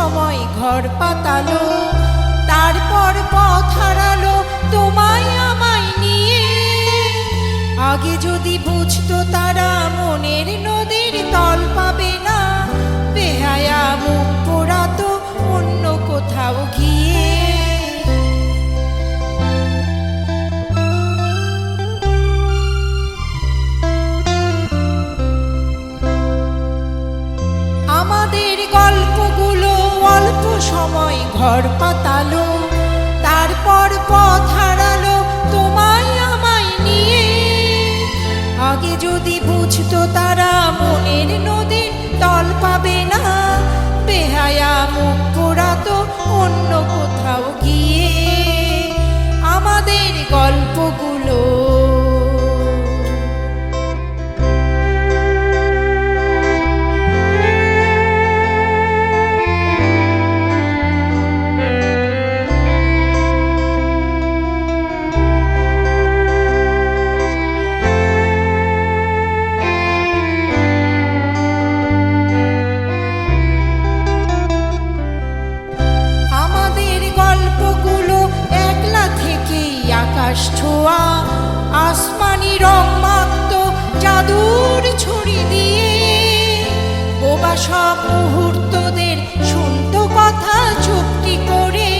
সময় ঘর পাতালো, তারপর পথ হারালো তোমায় আমায় নিয়ে। আগে যদি বুঝতো তারা মনের নদীর তল পাবে না, বেহায়া মুখ পোড়াতো অন্য কোথাও গিয়ে। আমাদের গল্পগুলো অল্প সময় ঘর পাতালো, তারপর পথ হারালো তোমায় আমায় নিয়ে। আগে যদি বুঝতো তারা মনের নদীর তল পাবে না, বেহায়া মুখ পোড়াতো অন্য কোথাও গিয়ে। আমাদের গল্পগুলো আকাশ ছোঁয়া আসমানি রং মাত্র জাদুর ছড়ি দিয়ে। বোবা সব মুহূর্তদের শুনতো কথা চুপটি করে,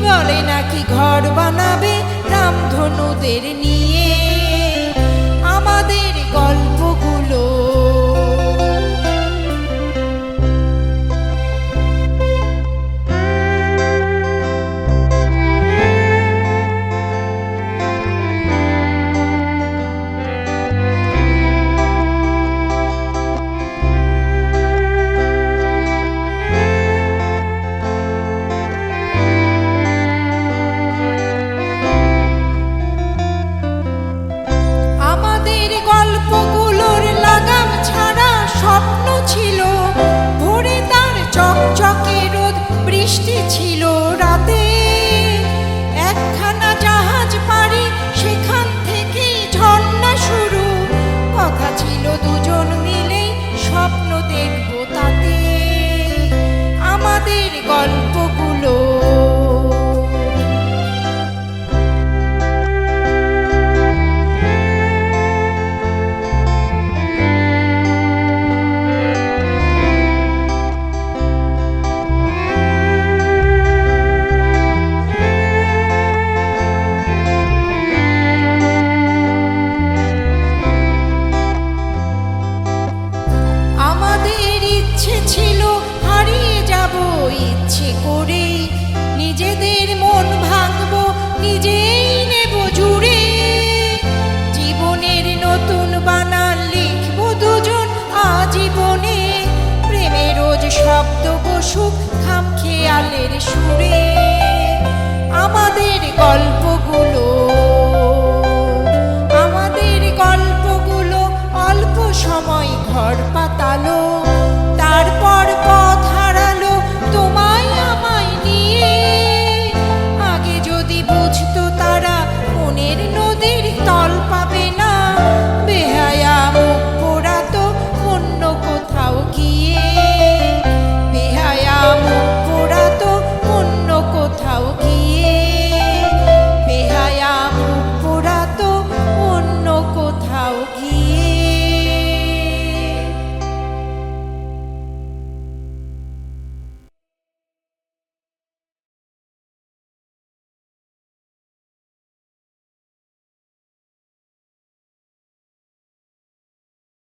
বলে নাকি ঘর বানাবে রামধনুদের নিয়ে। আমাদের গল্পগুলো ছিল ভোরে তার চকচকে রোদ, বৃষ্টি ছিল রাতে। একখানা জাহাজ পাড়ি সেখান থেকে ঝর্ণা শুরু, কথা ছিল দুজন মিলে স্বপ্ন দেখবো তাতে। আমাদের গল্পগুলো ছিল হারিয়ে যাব ইচ্ছে করে, নিজেদের মন ভাঙবো নিজেই নেব জুড়ে। জীবনের নতুন বানান লিখবো দুজন আজীবনে, প্রেমে রোজ শব্দ বসুক খামখেয়ালের সুরে। আমাদের গল্পগুলো